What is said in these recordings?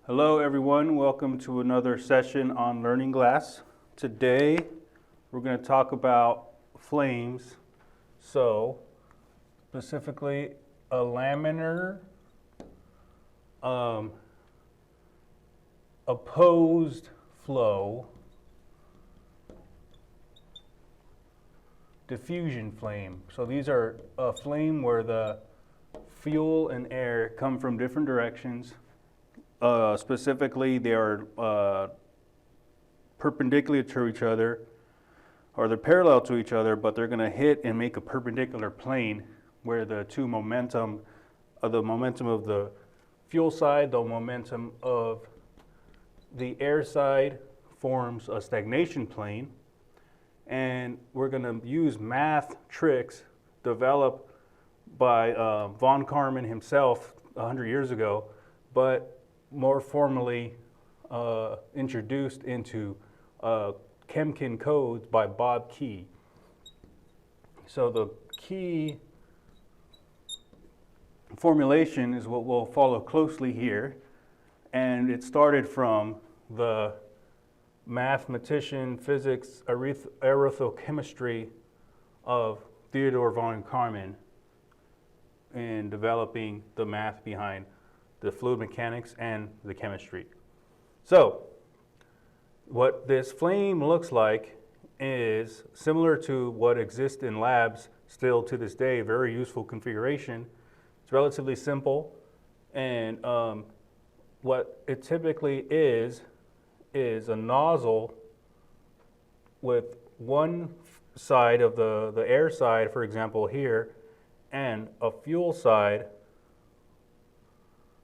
Hello everyone, welcome to another session on Learning Glass. Today we're going to talk about flames, so specifically a laminar opposed flow diffusion flame. So these are a flame where the fuel and air come from different directions. Specifically, they are perpendicular to each other, or they're parallel to each other, but they're going to hit and make a perpendicular plane where the momentum of the fuel side, the momentum of the air side forms a stagnation plane. And we're going to use math tricks developed by von Karman himself 100 years ago, but more formally introduced into Chemkin codes by Bob Key. So the key formulation is what we'll follow closely here, and it started from the mathematician, physics, arithmochemistry of Theodore von Karman in developing the math behind the fluid mechanics and the chemistry. So what this flame looks like is similar to what exists in labs still to this day, very useful configuration. It's relatively simple, and what it typically is a nozzle with one side of the air side, for example here, and a fuel side.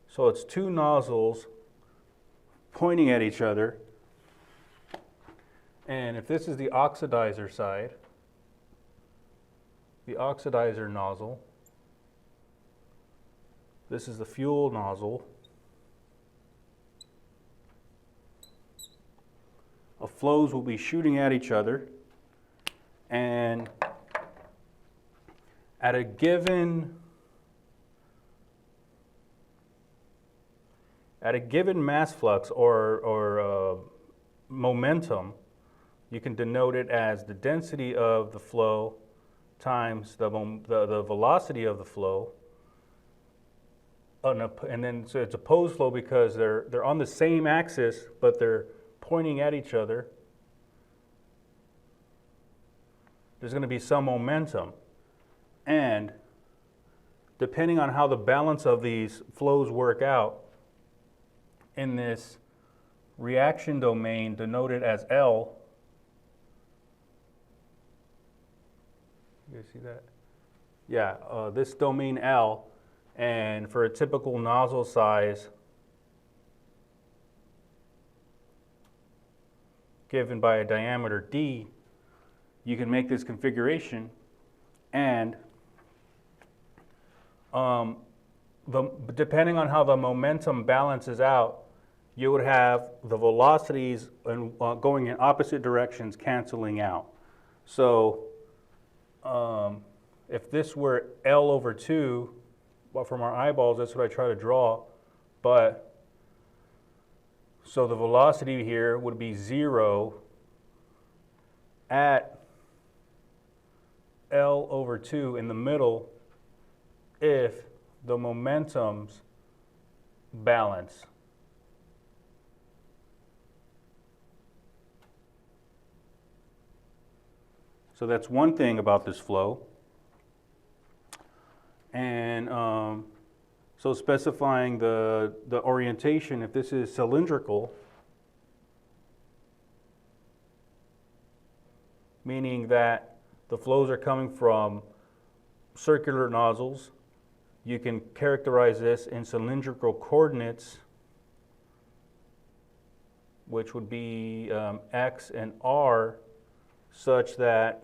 So it's two nozzles pointing at each other. And if this is the oxidizer side, the oxidizer nozzle, this is the fuel nozzle. Flows will be shooting at each other, and at a given mass flux or momentum, you can denote it as the density of the flow times the velocity of the flow. And then so it's opposed flow because they're on the same axis, but they're pointing at each other. There's going to be some momentum, and depending on how the balance of these flows work out in this reaction domain denoted as L, you guys see that? Yeah, this domain L, and for a typical nozzle size given by a diameter D, you can make this configuration, and depending on how the momentum balances out, you would have the velocities going in opposite directions canceling out. So if this were L over 2, well, from our eyeballs, that's what I try to draw, but so the velocity here would be 0 at L over 2 in the middle if the momentums balance. So that's one thing about this flow. And so specifying the orientation, if this is cylindrical, meaning that the flows are coming from circular nozzles, you can characterize this in cylindrical coordinates, which would be x and r, such that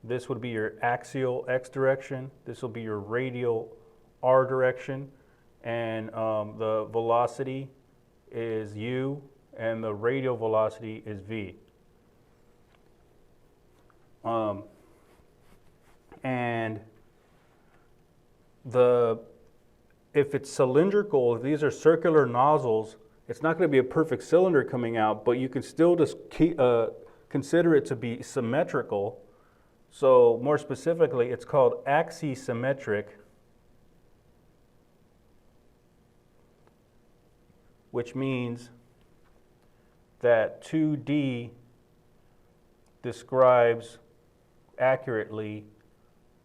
this would be your axial x direction, this will be your radial r direction, and the velocity is u, and the radial velocity is v. And the if it's cylindrical, if these are circular nozzles, it's not going to be a perfect cylinder coming out, but you can still just consider it to be symmetrical. So more specifically, it's called axisymmetric, which means that 2D describes accurately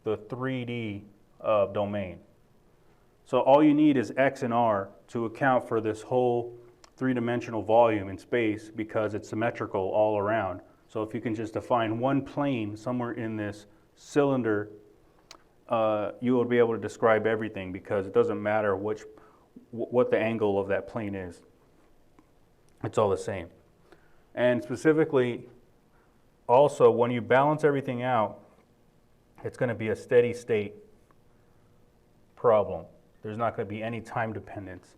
the 3D domain. So all you need is X and R to account for this whole three-dimensional volume in space because it's symmetrical all around. So if you can just define one plane somewhere in this cylinder, you will be able to describe everything because it doesn't matter what the angle of that plane is. It's all the same. And specifically, also, when you balance everything out, it's going to be a steady state problem. There's not going to be any time dependence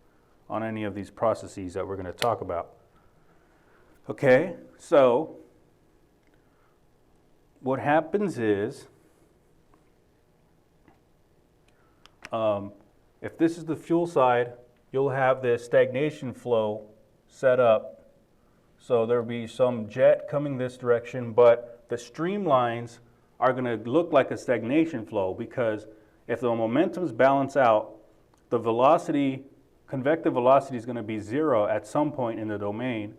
on any of these processes that we're going to talk about. Okay, so what happens is, if this is the fuel side, you'll have this stagnation flow set up. So there'll be some jet coming this direction, but the streamlines are going to look like a stagnation flow because if the momentums balance out, the velocity, convective velocity is going to be zero at some point in the domain.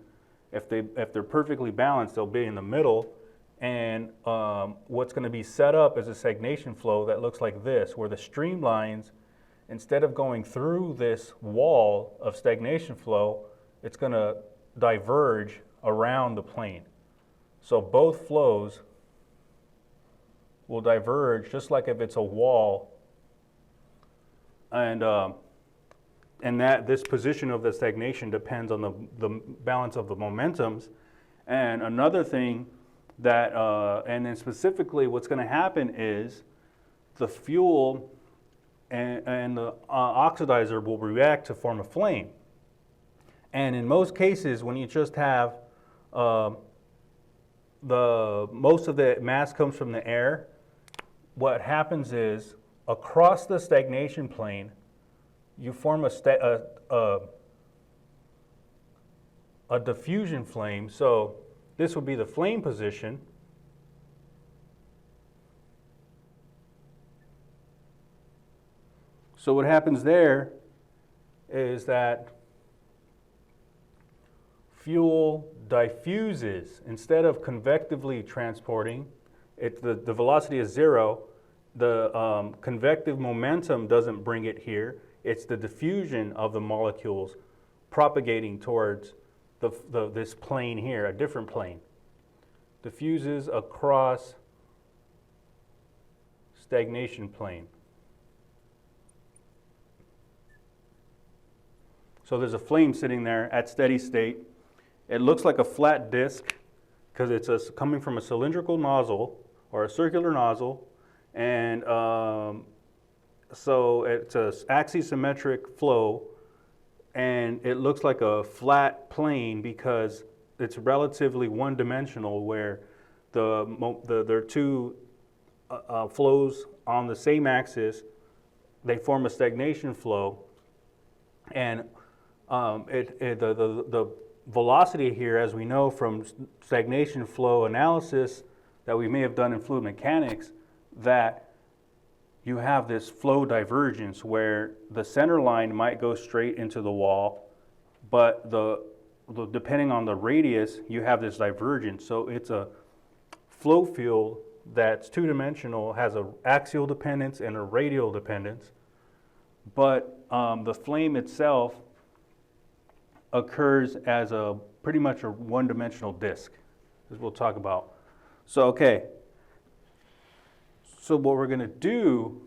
If they're perfectly balanced, they'll be in the middle. And what's going to be set up is a stagnation flow that looks like this, where the streamlines, instead of going through this wall of stagnation flow, it's going to diverge around the plane. So both flows will diverge just like if it's a wall, and that this position of the stagnation depends on the balance of the momentums. And another thing that, and then specifically what's going to happen is the fuel and the oxidizer will react to form a flame. And in most cases, when you just have most of the mass comes from the air, what happens is across the stagnation plane, you form a diffusion flame. So this would be the flame position. So what happens there is that fuel diffuses. Instead of convectively transporting, the velocity is zero. The convective momentum doesn't bring it here. It's the diffusion of the molecules propagating towards this plane here, a different plane. Diffuses across stagnation plane. So there's a flame sitting there at steady state. It looks like a flat disc because it's coming from a cylindrical nozzle or a circular nozzle, and so it's an axisymmetric flow, and it looks like a flat plane because it's relatively one-dimensional, where there are two flows on the same axis. They form a stagnation flow, and the velocity here, as we know from stagnation flow analysis that we may have done in fluid mechanics, that you have this flow divergence where the center line might go straight into the wall, but depending on the radius, you have this divergence. So it's a flow field that's two-dimensional, has an axial dependence and a radial dependence, but the flame itself occurs as pretty much a one-dimensional disk, as we'll talk about. So, okay. So what we're going to do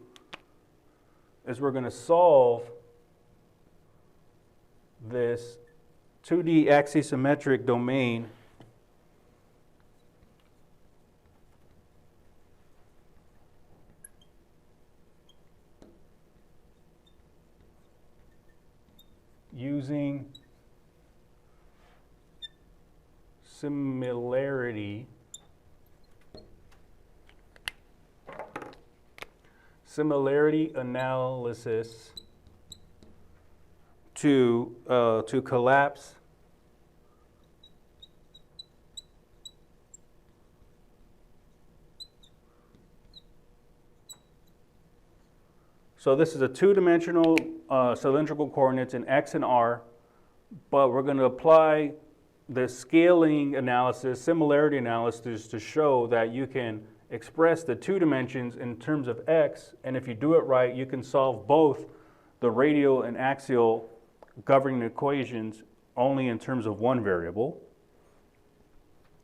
is we're going to solve this 2D axisymmetric domain using similarity analysis to collapse so this is a two-dimensional cylindrical coordinates in x and r, but we're going to apply the scaling analysis, similarity analysis, to show that you can express the two dimensions in terms of x, and if you do it right, you can solve both the radial and axial governing equations only in terms of one variable.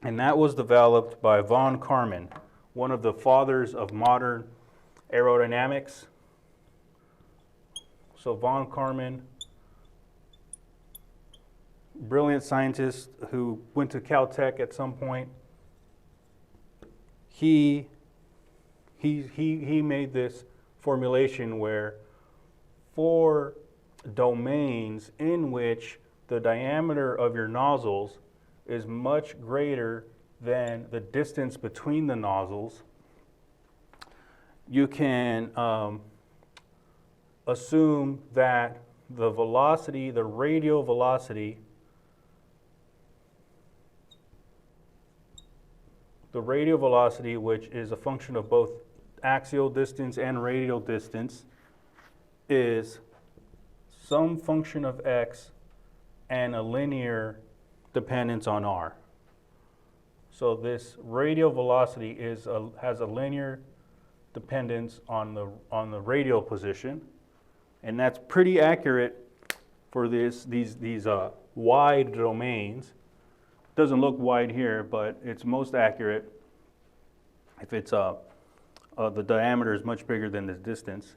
And that was developed by von Karman, one of the fathers of modern aerodynamics. So von Karman, brilliant scientist who went to Caltech at some point. He made this formulation where for domains in which the diameter of your nozzles is much greater than the distance between the nozzles, you can assume that the velocity, the radial velocity, which is a function of both axial distance and radial distance, is some function of x and a linear dependence on r. So this radial velocity has a linear dependence on the radial position, and that's pretty accurate for these wide domains. Doesn't look wide here, but it's most accurate if it's the diameter is much bigger than the distance.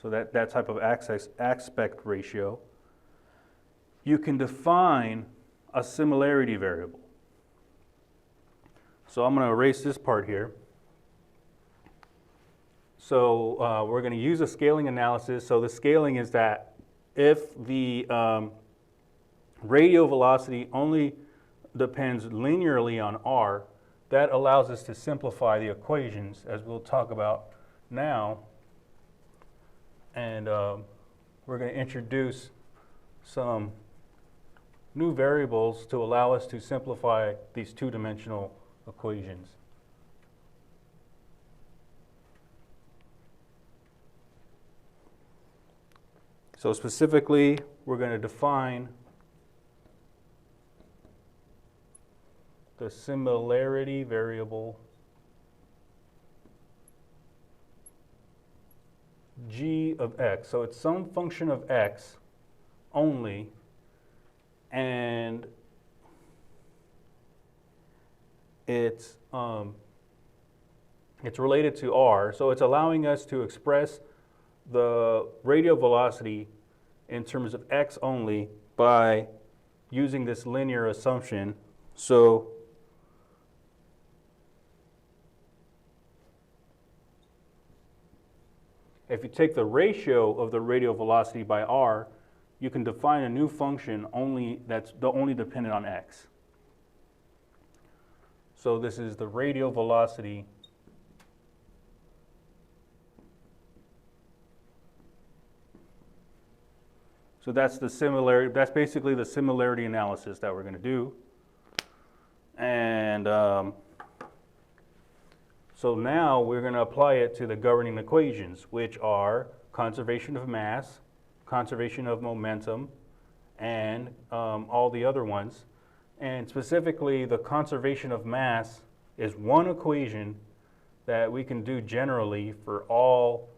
So that type of aspect ratio. You can define a similarity variable. So I'm going to erase this part here. So we're going to use a scaling analysis. So the scaling is that if the radial velocity only depends linearly on r, that allows us to simplify the equations, as we'll talk about now. And we're going to introduce some new variables to allow us to simplify these two-dimensional equations. So specifically, we're going to define the similarity variable g of x. So it's some function of x only, and it's related to r. So it's allowing us to express the radial velocity in terms of x only by using this linear assumption. So if you take the ratio of the radial velocity by r, you can define a new function that's only dependent on x. So this is the radial velocity So that's the similarity. That's basically the similarity analysis that we're going to do. And so now we're going to apply it to the governing equations, which are conservation of mass, conservation of momentum, and all the other ones. And specifically, the conservation of mass is one equation that we can do generally for all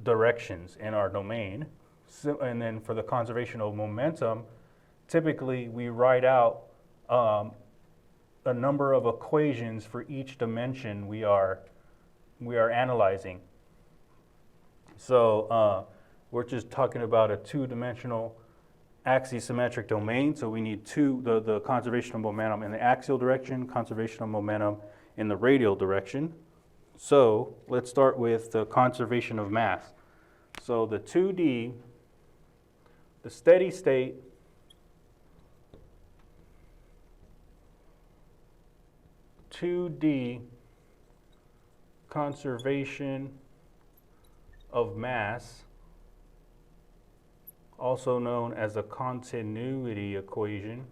directions in our domain. So, and then for the conservation of momentum, typically we write out a number of equations for each dimension we are analyzing. So we're just talking about a two-dimensional axisymmetric domain. So we need the conservation of momentum in the axial direction, conservation of momentum in the radial direction. So let's start with the conservation of mass. So the 2D, the steady state conservation of mass also known as the continuity equation.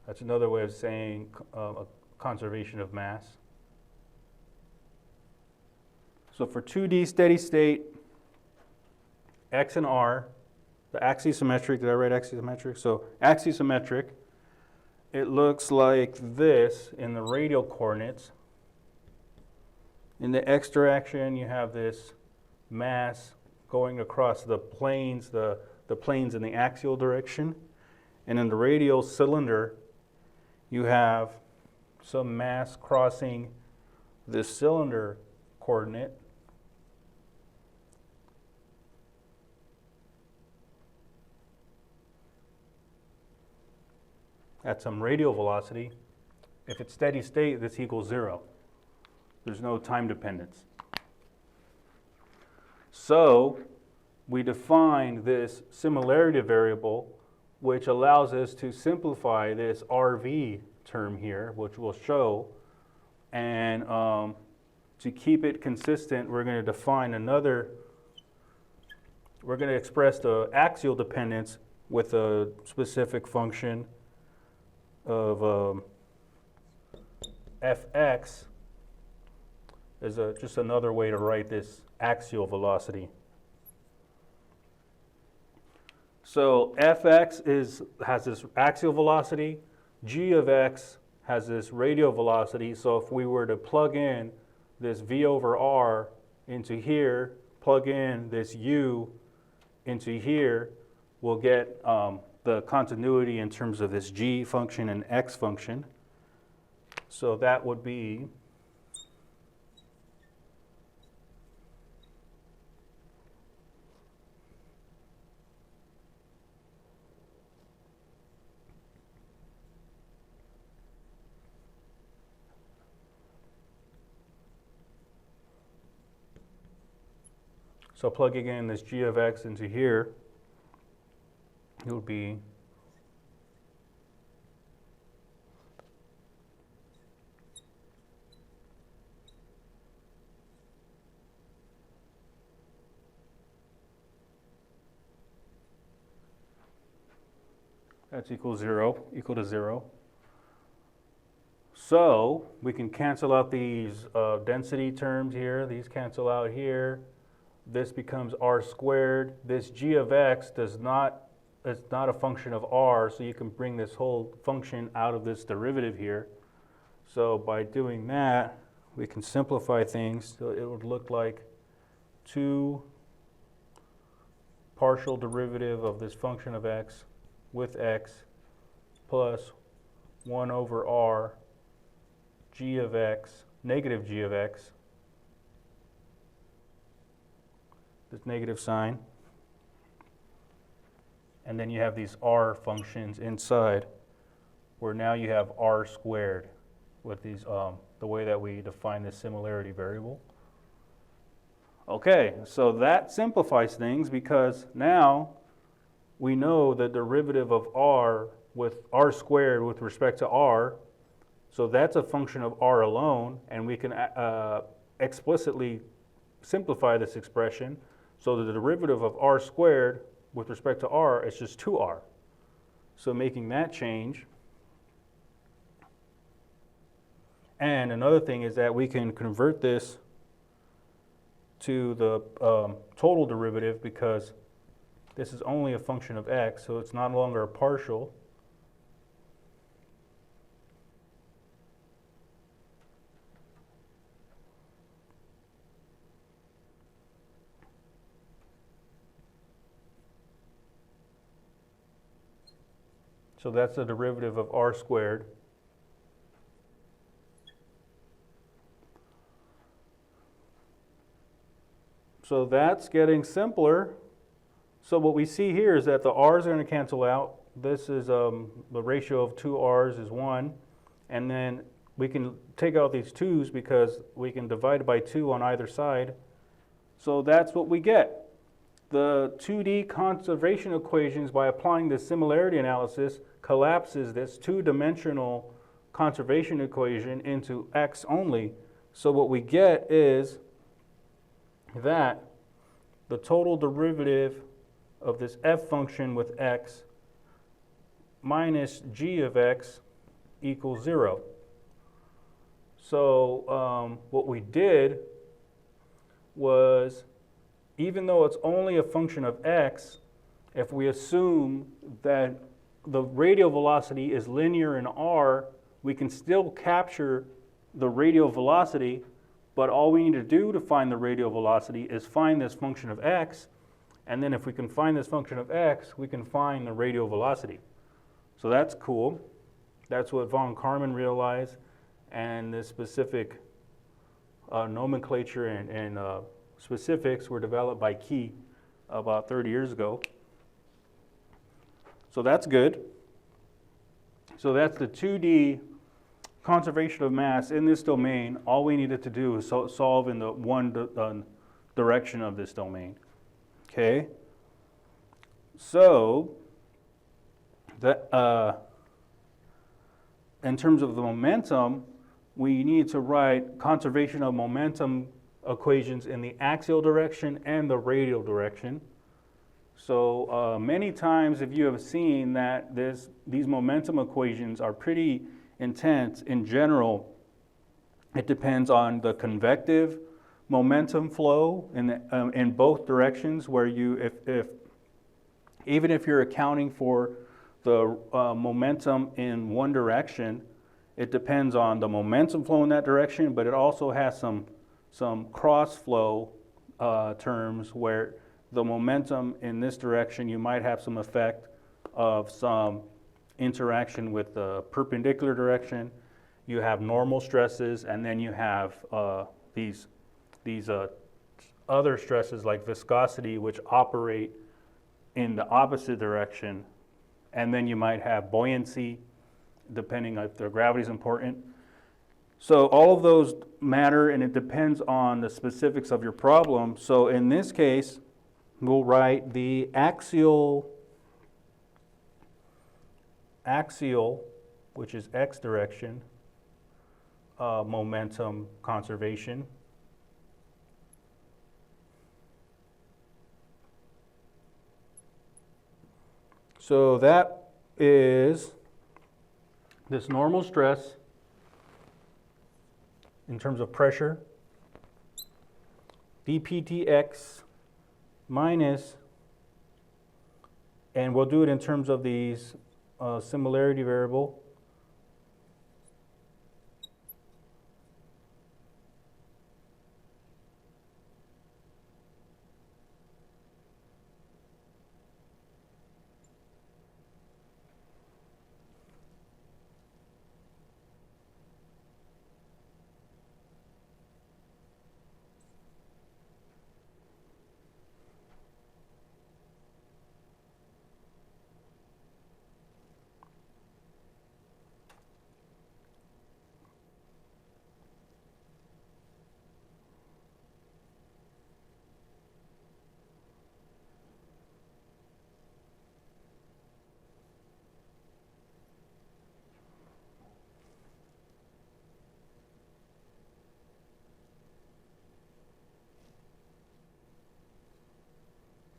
That's another way of saying a conservation of mass. So for 2D steady state, x and r, the axisymmetric, did I write axisymmetric? So axisymmetric, it looks like this in the radial coordinates. In the x direction, you have this mass going across the planes, the planes in the axial direction. And in the radial cylinder, you have some mass crossing this cylinder coordinate. At some radial velocity. If it's steady state, this equals 0. There's no time dependence. So we define this similarity variable, which allows us to simplify this RV term here, which we'll show. And to keep it consistent, we're going to define another, we're going to express the axial dependence with a specific function of fx is just another way to write this axial velocity. So fx has this axial velocity, g of x has this radial velocity, so if we were to plug in this v over r into here, plug in this u into here, we'll get the continuity in terms of this g function and x function. So that would be so plugging in this g of x into here, it would be that's equal to 0. So we can cancel out these density terms here. These cancel out here. This becomes r squared. This g of x it's not a function of r, so you can bring this whole function out of this derivative here. So by doing that, we can simplify things. So it would look like 2 partial derivative of this function of x with x plus 1 over r g of x, negative g of x, this negative sign. And then you have these r functions inside, where now you have r squared with these the way that we define this similarity variable. Okay, so that simplifies things because now we know the derivative of r with r squared with respect to r. So that's a function of r alone, and we can explicitly simplify this expression. So the derivative of r squared with respect to r is just 2r. So making that change. And another thing is that we can convert this to the total derivative because this is only a function of x, so it's no longer a partial. So that's the derivative of r squared. So that's getting simpler. So what we see here is that the r's are going to cancel out. This is the ratio of 2 r's is 1. And then we can take out these 2's because we can divide by 2 on either side. So that's what we get. The 2D conservation equations, by applying the similarity analysis, collapses this two-dimensional conservation equation into x only. So what we get is that the total derivative of this f function with x minus g of x equals 0. So what we did was, even though it's only a function of x, if we assume that the radial velocity is linear in r, we can still capture the radial velocity, but all we need to do to find the radial velocity is find this function of x, and then if we can find this function of x, we can find the radial velocity. So that's cool. That's what von Karman realized, and the specific nomenclature and specifics were developed by Key about 30 years ago. So that's good. So that's the 2D conservation of mass in this domain. All we needed to do is solve in the one direction of this domain. Okay? So, that, in terms of the momentum, we need to write conservation of momentum equations in the axial direction and the radial direction. So many times, if you have seen that these momentum equations are pretty intense in general, it depends on the convective momentum flow in both directions, where even if you're accounting for the momentum in one direction, it depends on the momentum flow in that direction, but it also has some cross flow terms where the momentum in this direction, you might have some effect of some interaction with the perpendicular direction. You have normal stresses, and then you have these other stresses like viscosity, which operate in the opposite direction. And then you might have buoyancy, depending if the gravity is important. So all of those matter, and it depends on the specifics of your problem. So in this case, we'll write the axial, which is x direction, momentum conservation. So that is this normal stress in terms of pressure, dptx minus, and we'll do it in terms of these similarity variable,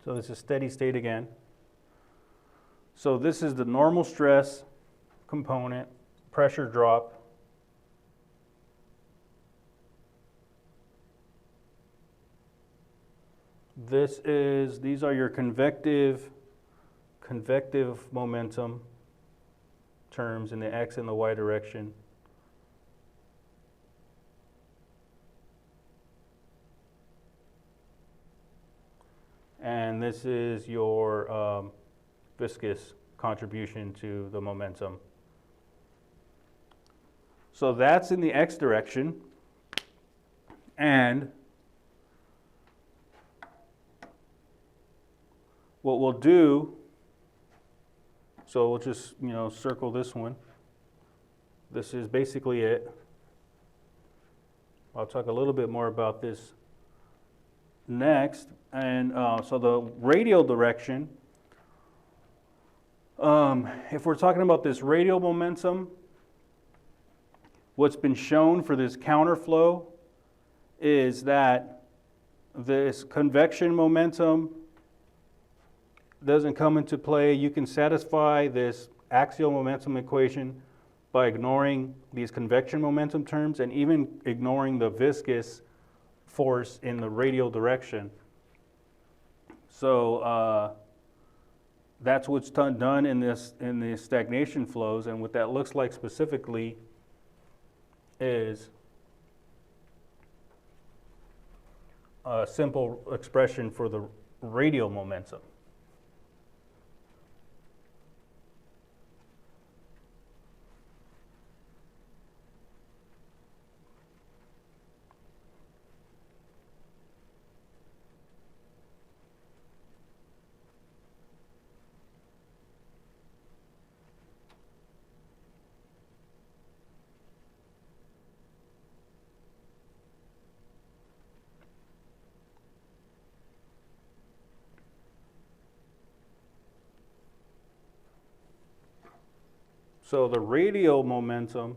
so this is steady state again. So this is the normal stress component, pressure drop. These are your convective momentum terms in the x and the y direction. And this is your viscous contribution to the momentum. So that's in the x direction. And what we'll do, so we'll just circle this one. This is basically it. I'll talk a little bit more about this next. And so the radial direction, if we're talking about this radial momentum, what's been shown for this counterflow is that this convection momentum doesn't come into play. You can satisfy this axial momentum equation by ignoring these convection momentum terms and even ignoring the viscous force in the radial direction. So that's what's done in the stagnation flows, and what that looks like specifically is a simple expression for the radial momentum. So the radial momentum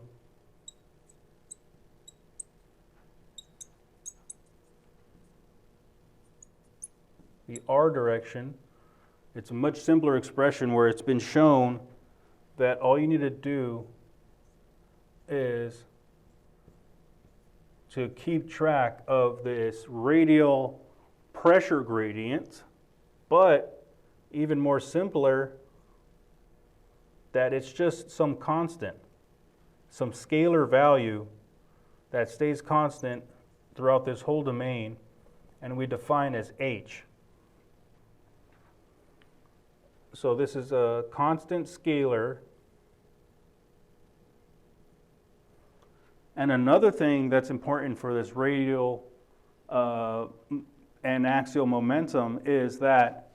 the R direction, it's a much simpler expression where it's been shown that all you need to do is to keep track of this radial pressure gradient, but even more simpler, that it's just some constant, some scalar value that stays constant throughout this whole domain, and we define as h. So this is a constant scalar. And another thing that's important for this radial and axial momentum is that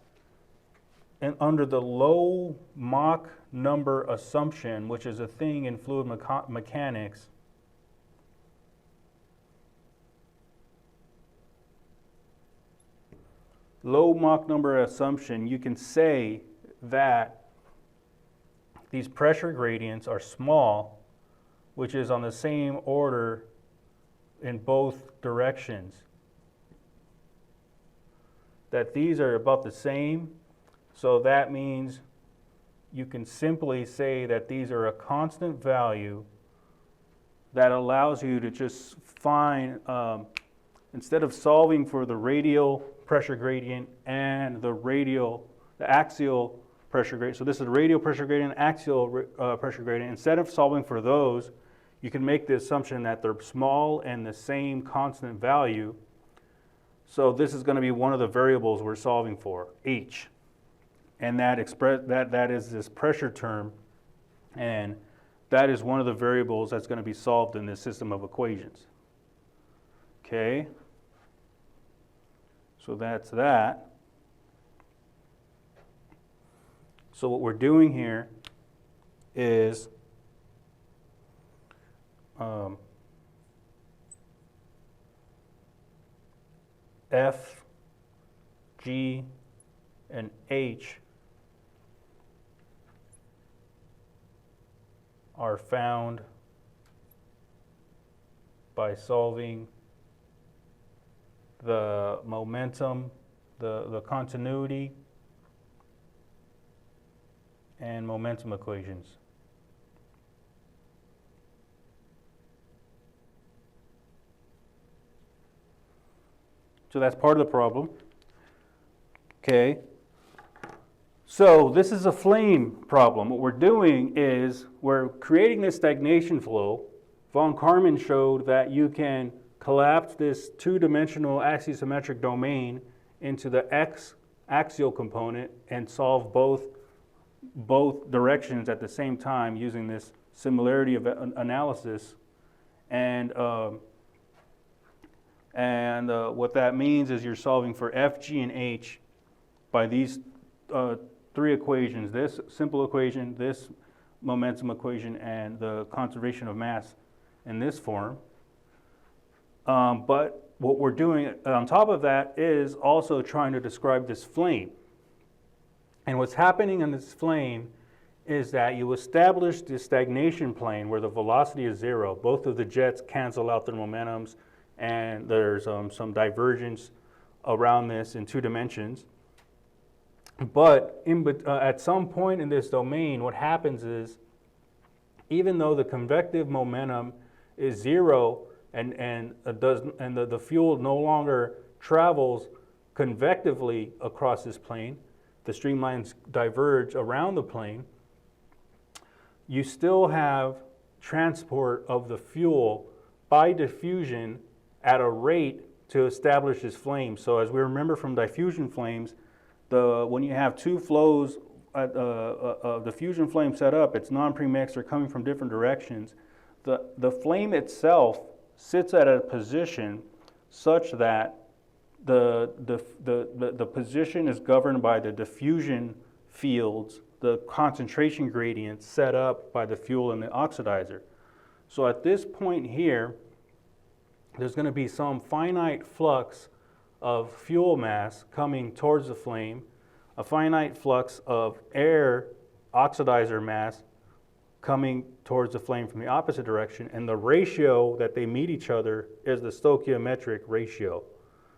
under the low Mach number assumption, which is a thing in fluid mechanics, low Mach number assumption, you can say that these pressure gradients are small, which is on the same order in both directions. That these are about the same, so that means you can simply say that these are a constant value that allows you to just find, instead of solving for the radial pressure gradient and the axial pressure gradient, so this is the radial pressure gradient, axial pressure gradient, instead of solving for those, you can make the assumption that they're small and the same constant value. So this is going to be one of the variables we're solving for, h. And that is this pressure term, and that is one of the variables that's going to be solved in this system of equations. Okay? So that's that. So what we're doing here is F, G, and H are found by solving the momentum, the continuity, and momentum equations. So that's part of the problem. Okay. So this is a flame problem. What we're doing is we're creating this stagnation flow. Von Karman showed that you can collapse this two-dimensional axisymmetric domain into the x axial component and solve both directions at the same time using this similarity of analysis. And what that means is you're solving for F, G, and H by these three equations, this simple equation, this momentum equation, and the conservation of mass in this form. But what we're doing on top of that is also trying to describe this flame. And what's happening in this flame is that you establish this stagnation plane where the velocity is zero. Both of the jets cancel out their momentums, and there's some divergence around this in 2 dimensions. But at some point in this domain, what happens is, even though the convective momentum is zero and the fuel no longer travels convectively across this plane, the streamlines diverge around the plane, you still have transport of the fuel by diffusion at a rate to establish this flame. So as we remember from diffusion flames, when you have two flows, the fusion flame set up, it's non-premixed, they're coming from different directions. The flame itself sits at a position such that the position is governed by the diffusion fields, the concentration gradients set up by the fuel and the oxidizer. So at this point here, there's going to be some finite flux of fuel mass coming towards the flame, a finite flux of air oxidizer mass coming towards the flame from the opposite direction, and the ratio that they meet each other is the stoichiometric ratio,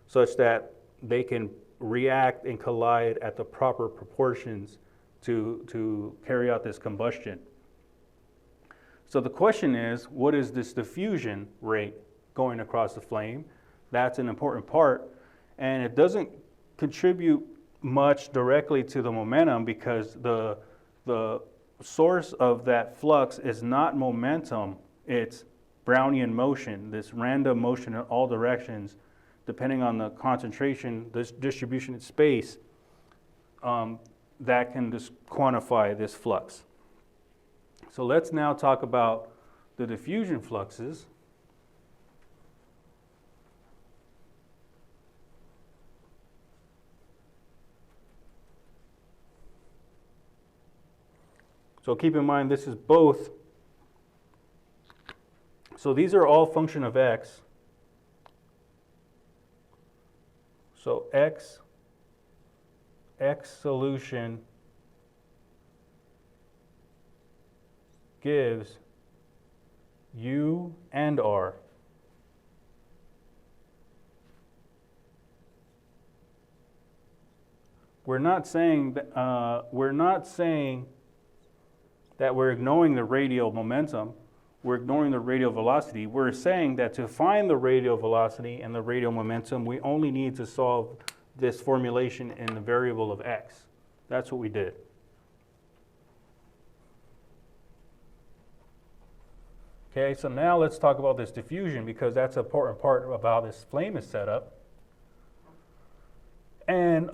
such that they can react and collide at the proper proportions to carry out this combustion. So the question is, what is this diffusion rate going across the flame? That's an important part, and it doesn't contribute much directly to the momentum, because the source of that flux is not momentum, it's Brownian motion, this random motion in all directions, depending on the concentration, this distribution in space, that can just quantify this flux. So let's now talk about the diffusion fluxes. So keep in mind, this is both. So these are all function of x. So x solution gives U and R. We're not saying that we're ignoring the radial momentum, we're ignoring the radial velocity. We're saying that to find the radial velocity and the radial momentum, we only need to solve this formulation in the variable of x. That's what we did. Okay, so now let's talk about this diffusion, because that's an important part of how this flame is set up. And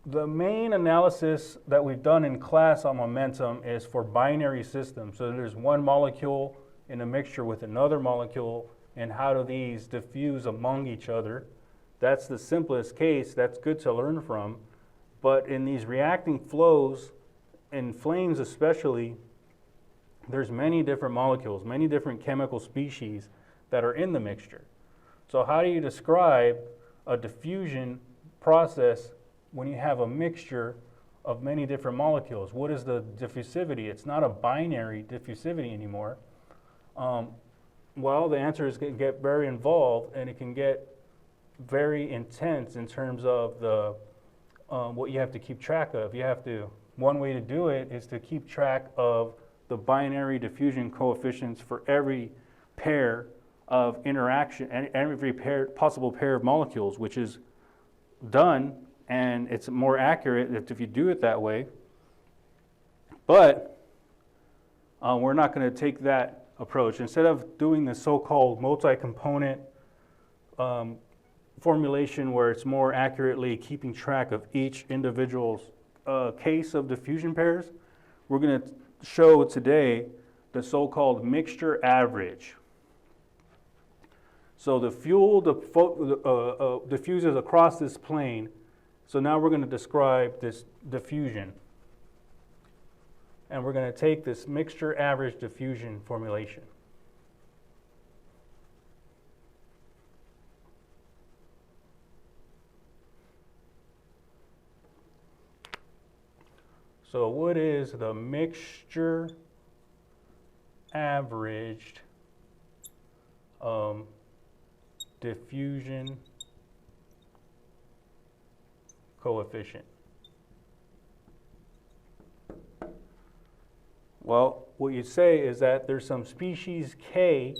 the main analysis that we've done in class on momentum is for binary systems. So there's one molecule in a mixture with another molecule, and how do these diffuse among each other? That's the simplest case. That's good to learn from. But in these reacting flows, in flames especially, there's many different molecules, many different chemical species that are in the mixture. So how do you describe a diffusion process when you have a mixture of many different molecules? What is the diffusivity? It's not a binary diffusivity anymore. Well, the answer is going to get very involved, and it can get very intense in terms of the what you have to keep track of. One way to do it is to keep track of the binary diffusion coefficients for every pair of interaction and every possible pair of molecules, which is done, and it's more accurate if you do it that way. But we're not going to take that approach. Instead of doing the so-called multi-component formulation where it's more accurately keeping track of each individual case of diffusion pairs, we're going to show today the so-called mixture average. So the fuel diffuses across this plane. So now we're going to describe this diffusion. And we're going to take this mixture average diffusion formulation. So what is the mixture averaged diffusion coefficient? Well, what you say is that there's some species K,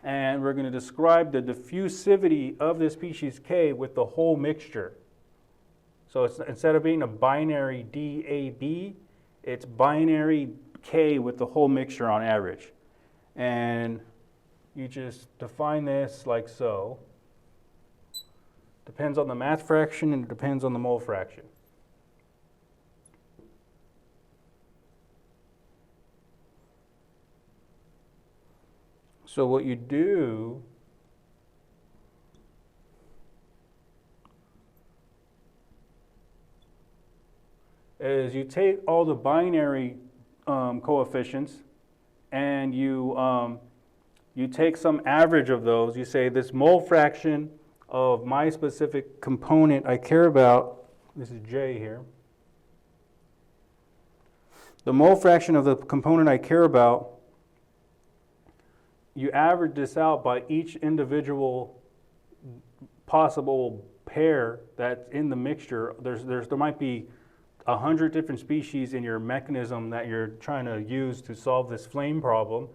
and we're going to describe the diffusivity of this species K with the whole mixture. So it's, instead of being a binary DAB, it's binary K with the whole mixture on average. And you just define this like so. Depends on the mass fraction and it depends on the mole fraction. So what you do is you take all the binary coefficients and you take some average of those. You say this mole fraction of my specific component I care about, this is J here, the mole fraction of the component I care about, you average this out by each individual possible pair that's in the mixture. There might be 100 different species in your mechanism that you're trying to use to solve this flame problem.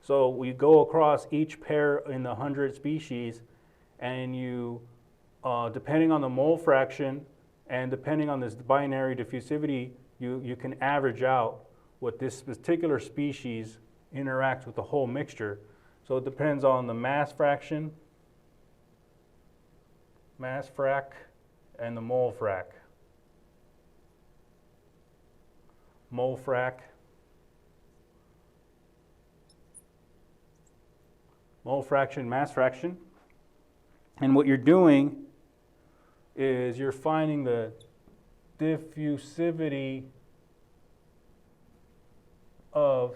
So we go across each pair in the 100 species, and you, depending on the mole fraction and depending on this binary diffusivity, you can average out what this particular species interacts with the whole mixture. So it depends on the mass fraction, mass frac, and the mole frac. Mole frac, mole fraction, mass fraction. And what you're doing is you're finding the diffusivity of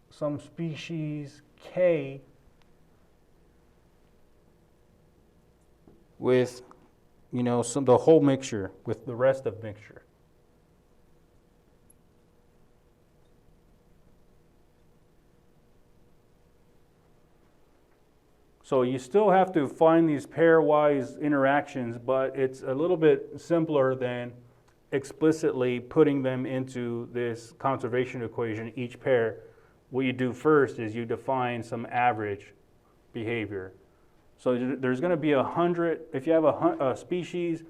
some species K with, the whole mixture, with the rest of mixture. So you still have to find these pairwise interactions, but it's a little bit simpler than explicitly putting them into this conservation equation, each pair. What you do first is you define some average behavior. So there's going to be 100, if you have a species,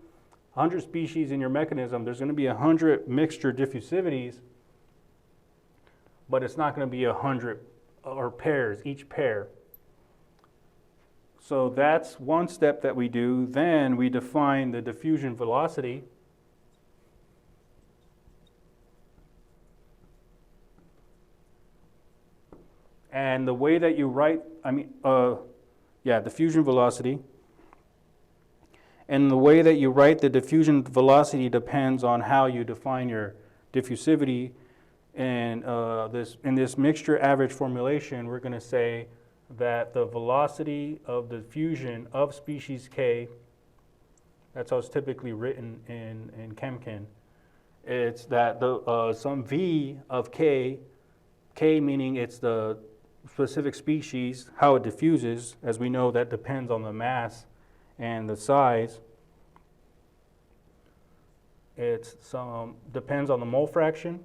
100 species in your mechanism, there's going to be 100 mixture diffusivities, but it's not going to be 100 or pairs, each pair. So that's one step that we do. Then we define the diffusion velocity. And the way that you write, diffusion velocity. And the way that you write the diffusion velocity depends on how you define your diffusivity. And in this mixture average formulation, we're going to say that the velocity of the diffusion of species K, that's how it's typically written in ChemChin, it's that some V of K meaning it's the specific species, how it diffuses. As we know, that depends on the mass and the size. It's depends on the mole fraction,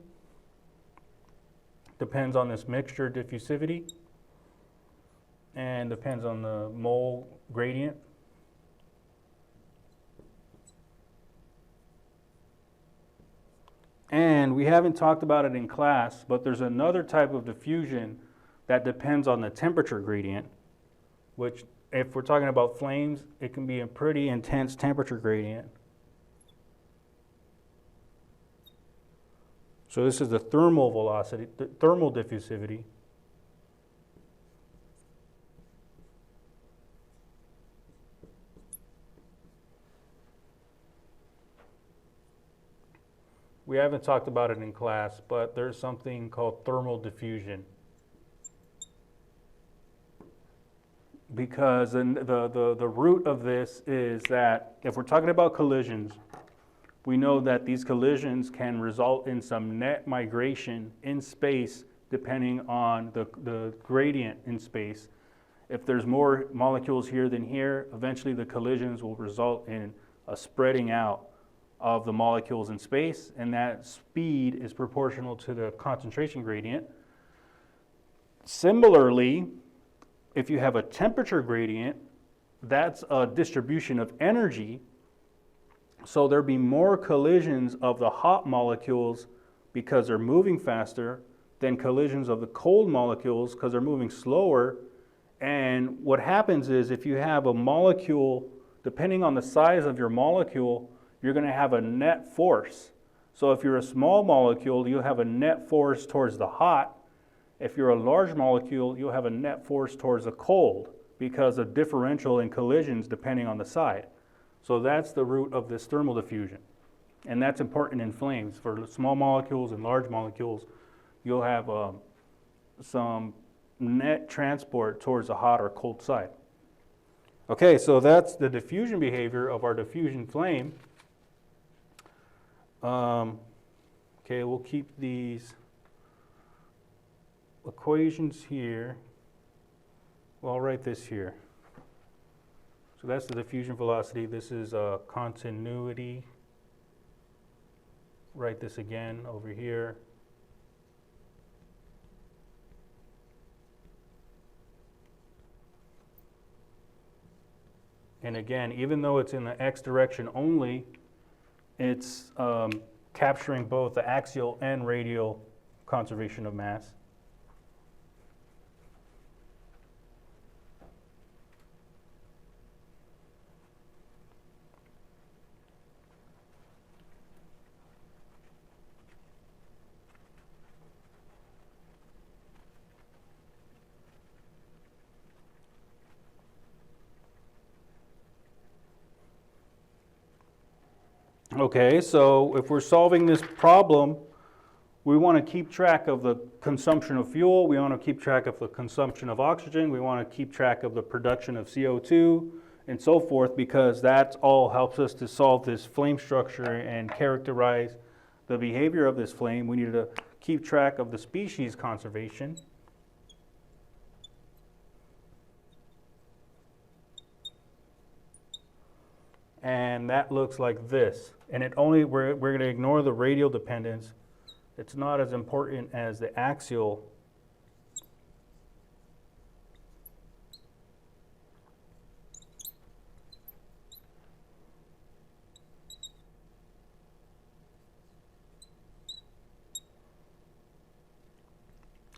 depends on this mixture diffusivity, and depends on the mole gradient. And we haven't talked about it in class, but there's another type of diffusion that depends on the temperature gradient, which, if we're talking about flames, it can be a pretty intense temperature gradient. So this is the thermal velocity, the thermal diffusivity. We haven't talked about it in class, but there's something called thermal diffusion. Because the root of this is that if we're talking about collisions, we know that these collisions can result in some net migration in space depending on the gradient in space. If there's more molecules here than here, eventually the collisions will result in a spreading out of the molecules in space, and that speed is proportional to the concentration gradient. Similarly, if you have a temperature gradient, that's a distribution of energy, so there'd be more collisions of the hot molecules because they're moving faster than collisions of the cold molecules because they're moving slower. And what happens is if you have a molecule, depending on the size of your molecule, you're going to have a net force. So if you're a small molecule, you'll have a net force towards the hot. If you're a large molecule, you'll have a net force towards the cold because of differential in collisions depending on the side. So that's the root of this thermal diffusion. And that's important in flames. For small molecules and large molecules, you'll have some net transport towards the hot or cold side. Okay, so that's the diffusion behavior of our diffusion flame. Okay, we'll keep these equations here. Well, I'll write this here. So that's the diffusion velocity. This is continuity. Write this again over here. And again, even though it's in the x direction only, it's capturing both the axial and radial conservation of mass. Okay, so if we're solving this problem, we want to keep track of the consumption of fuel, we want to keep track of the consumption of oxygen, we want to keep track of the production of CO2, and so forth, because that all helps us to solve this flame structure and characterize the behavior of this flame. We need to keep track of the species conservation. And that looks like this. And we're going to ignore the radial dependence. It's not as important as the axial.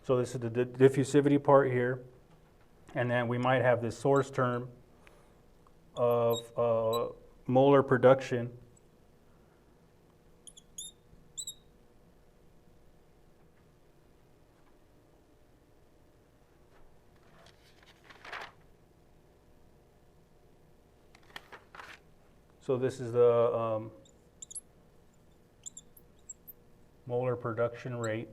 So this is the diffusivity part here. And then we might have this source term of molar production. So this is the molar production rate.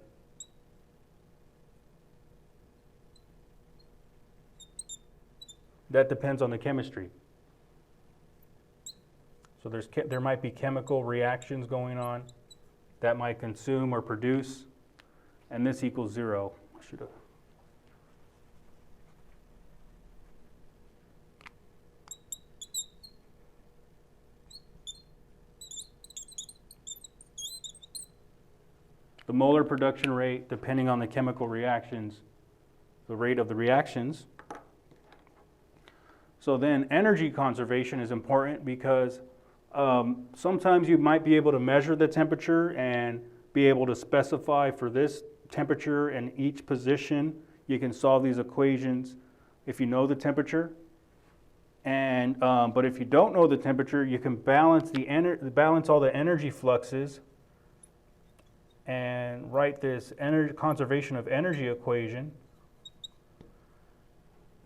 That depends on the chemistry. So there might be chemical reactions going on that might consume or produce, and this equals 0. I should have. The molar production rate, depending on the chemical reactions, the rate of the reactions. So then energy conservation is important because sometimes you might be able to measure the temperature and be able to specify for this temperature and each position. You can solve these equations if you know the temperature. And but if you don't know the temperature, you can balance all the energy fluxes and write this conservation of energy equation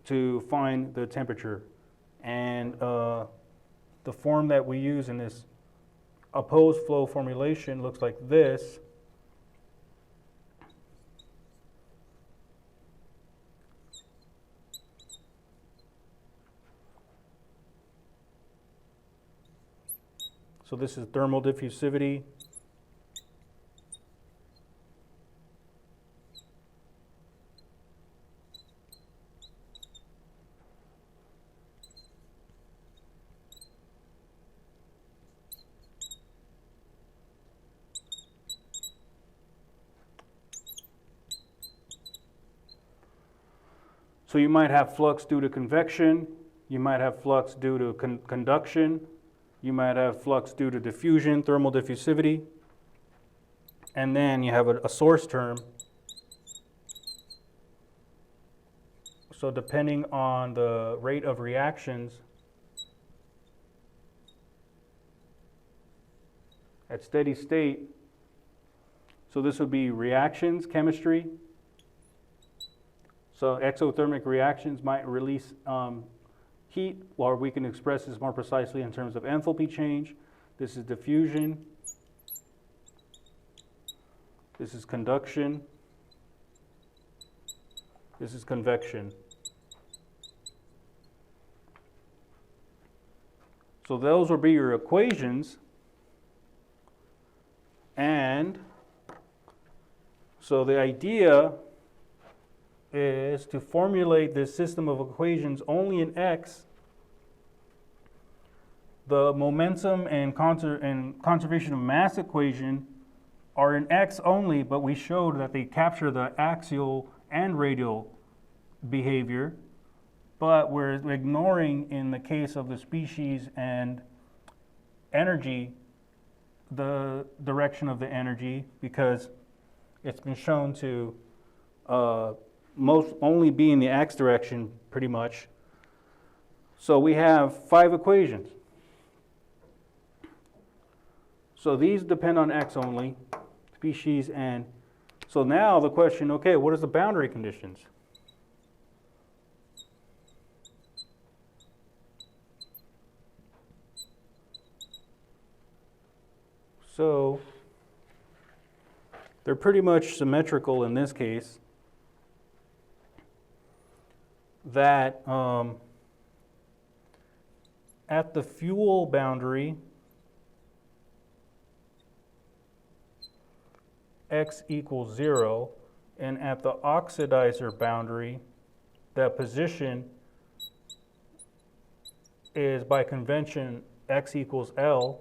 to find the temperature. And the form that we use in this opposed flow formulation looks like this. So this is thermal diffusivity. So you might have flux due to convection, you might have flux due to conduction, you might have flux due to diffusion, thermal diffusivity, and then you have a source term. So depending on the rate of reactions at steady state, so this would be reactions, chemistry. So exothermic reactions might release heat, or we can express this more precisely in terms of enthalpy change. This is diffusion. This is conduction. This is convection. So those will be your equations. And so the idea is to formulate this system of equations only in X. The momentum and conservation of mass equation are in X only, but we showed that they capture the axial and radial behavior, but we're ignoring, in the case of the species and energy, the direction of the energy, because it's been shown to most only be in the X direction pretty much. So we have 5 equations. So these depend on X only, species and, so now the question, okay, what is the boundary conditions? So they're pretty much symmetrical in this case, that at the fuel boundary, X equals 0, and at the oxidizer boundary, that position is by convention X equals L.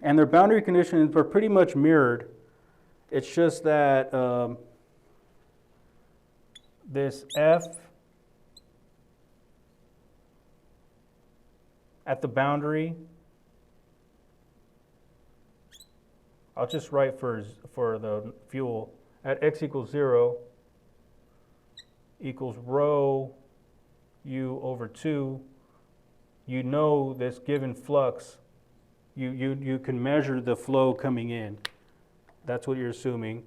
And their boundary conditions are pretty much mirrored. It's just that this F at the boundary, I'll just write for the fuel, at X equals 0 equals rho U over 2. You know this given flux, you can measure the flow coming in. That's what you're assuming.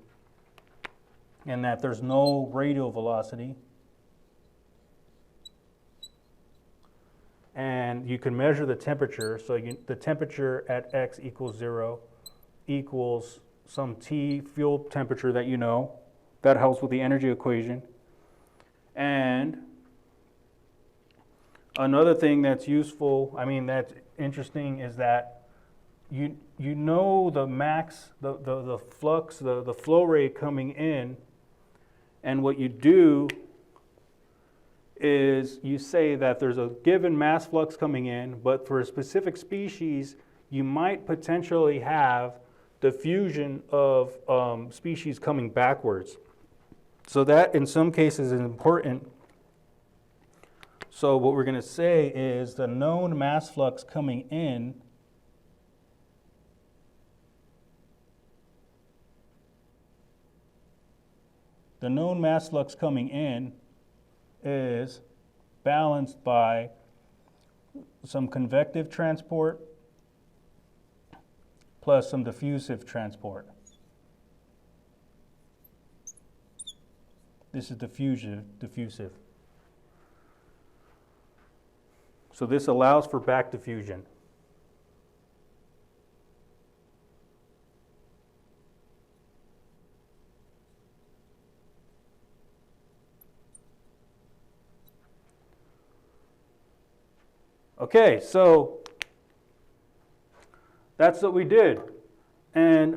And that there's no radial velocity. And you can measure the temperature. So the temperature at X equals 0 equals some T fuel temperature that you know. That helps with the energy equation. And another thing that's useful, that's interesting, is that you know the max, the flux, the flow rate coming in, and what you do is you say that there's a given mass flux coming in, but for a specific species, you might potentially have diffusion of species coming backwards. So that in some cases is important. So what we're going to say is the known mass flux coming in is balanced by some convective transport plus some diffusive transport. This is diffusive. So this allows for back diffusion. Okay, so that's what we did. And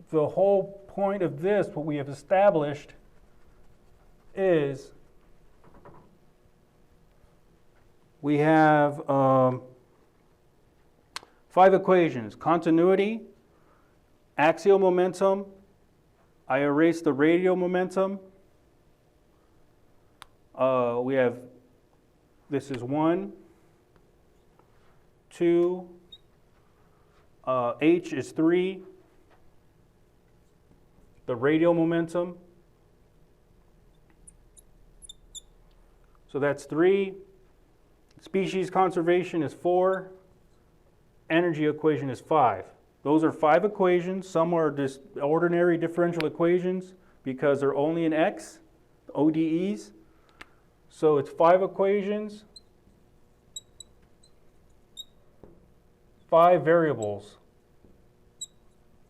the whole point of this, what we have established, is we have 5 equations: continuity, axial momentum, I erased the radial momentum, we have, this is 1, 2, h is 3, the radial momentum, so that's 3, species conservation is 4, energy equation is 5. Those are 5 equations. Some are just ordinary differential equations because they're only in x, ODEs. So it's 5 equations, 5 variables.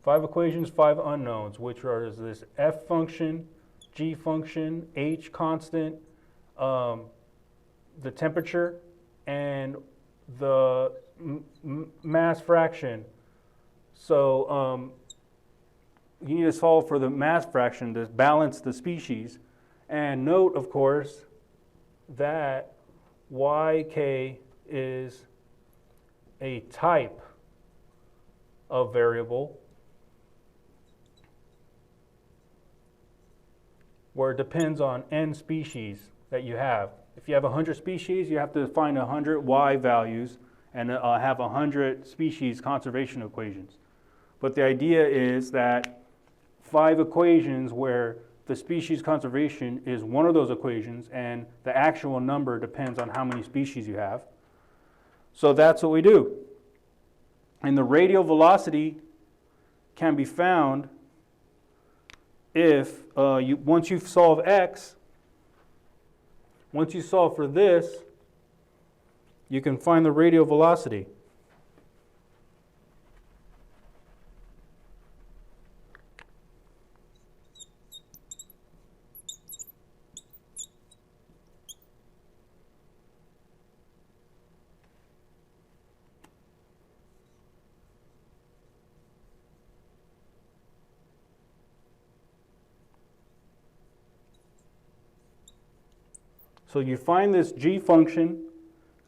5 equations, 5 unknowns, which are this f function, g function, h constant, the temperature, and the mass fraction. So you need to solve for the mass fraction to balance the species. And note, of course, that yk is a type of variable where it depends on n species that you have. If you have 100 species, you have to find 100 y values and have 100 species conservation equations. But the idea is that 5 equations where the species conservation is one of those equations and the actual number depends on how many species you have. So that's what we do. And the radial velocity can be found if once you solve x, once you solve for this, you can find the radial velocity. So you find this g function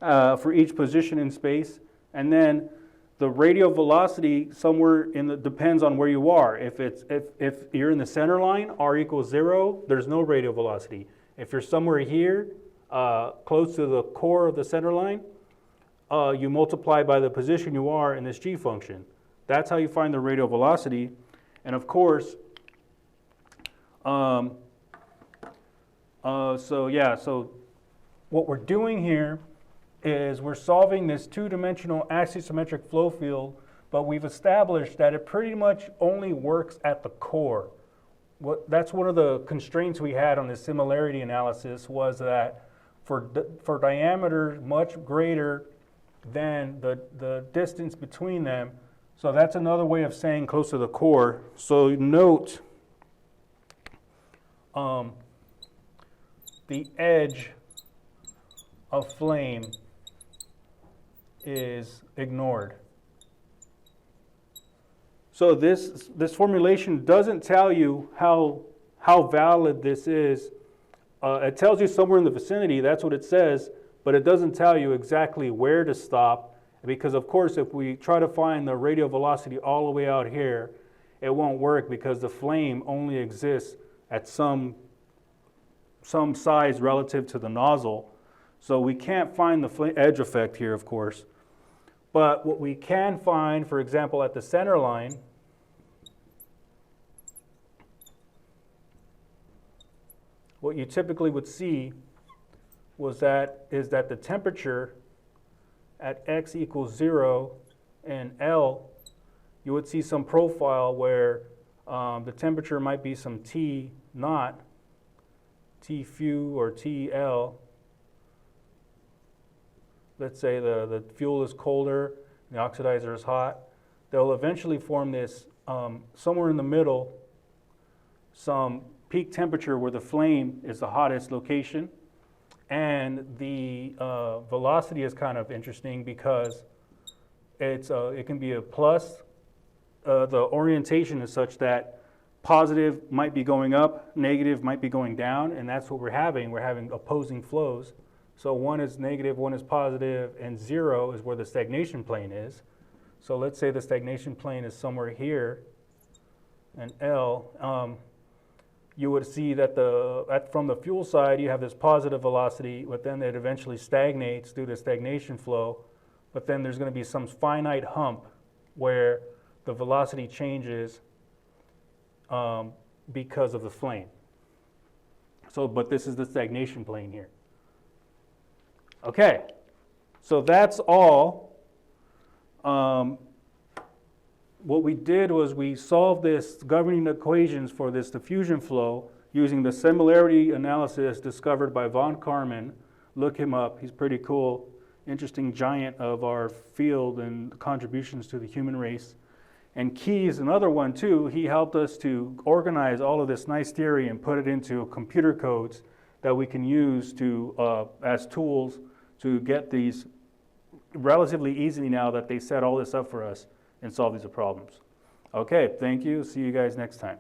for each position in space, and then the radial velocity somewhere in the depends on where you are. If you're in the center line, r equals 0, there's no radial velocity. If you're somewhere here, close to the core of the center line, you multiply by the position you are in this g function. That's how you find the radial velocity. And of course, so what we're doing here is we're solving this two-dimensional axisymmetric flow field, but we've established that it pretty much only works at the core. That's one of the constraints we had on the similarity analysis, was that for diameters much greater than the distance between them, so that's another way of saying close to the core. So note the edge of flame is ignored. So this formulation doesn't tell you how valid this is. It tells you somewhere in the vicinity, that's what it says, but it doesn't tell you exactly where to stop, because of course if we try to find the radial velocity all the way out here, it won't work because the flame only exists at some size relative to the nozzle. So we can't find the edge effect here, of course. But what we can find, for example, at the center line, what you typically would see is that the temperature at x equals 0 and L, you would see some profile where the temperature might be some T naught, T few or TL. Let's say the fuel is colder, the oxidizer is hot. They'll eventually form this somewhere in the middle, some peak temperature where the flame is the hottest location. And the velocity is kind of interesting because it can be a plus. The orientation is such that positive might be going up, negative might be going down, and that's what we're having. We're having opposing flows. So one is negative, one is positive, and 0 is where the stagnation plane is. So let's say the stagnation plane is somewhere here, and L. you would see that from the fuel side, you have this positive velocity, but then it eventually stagnates through the stagnation flow. But then there's going to be some finite hump where the velocity changes because of the flame. So, but this is the stagnation plane here. Okay, so that's all. What we did was we solved this governing equations for this diffusion flow using the similarity analysis discovered by von Karman. Look him up, he's pretty cool, interesting giant of our field and contributions to the human race. And Keyes, another one too, he helped us to organize all of this nice theory and put it into computer codes that we can use to as tools to get these relatively easily now that they set all this up for us and solve these problems. Okay, thank you. See you guys next time.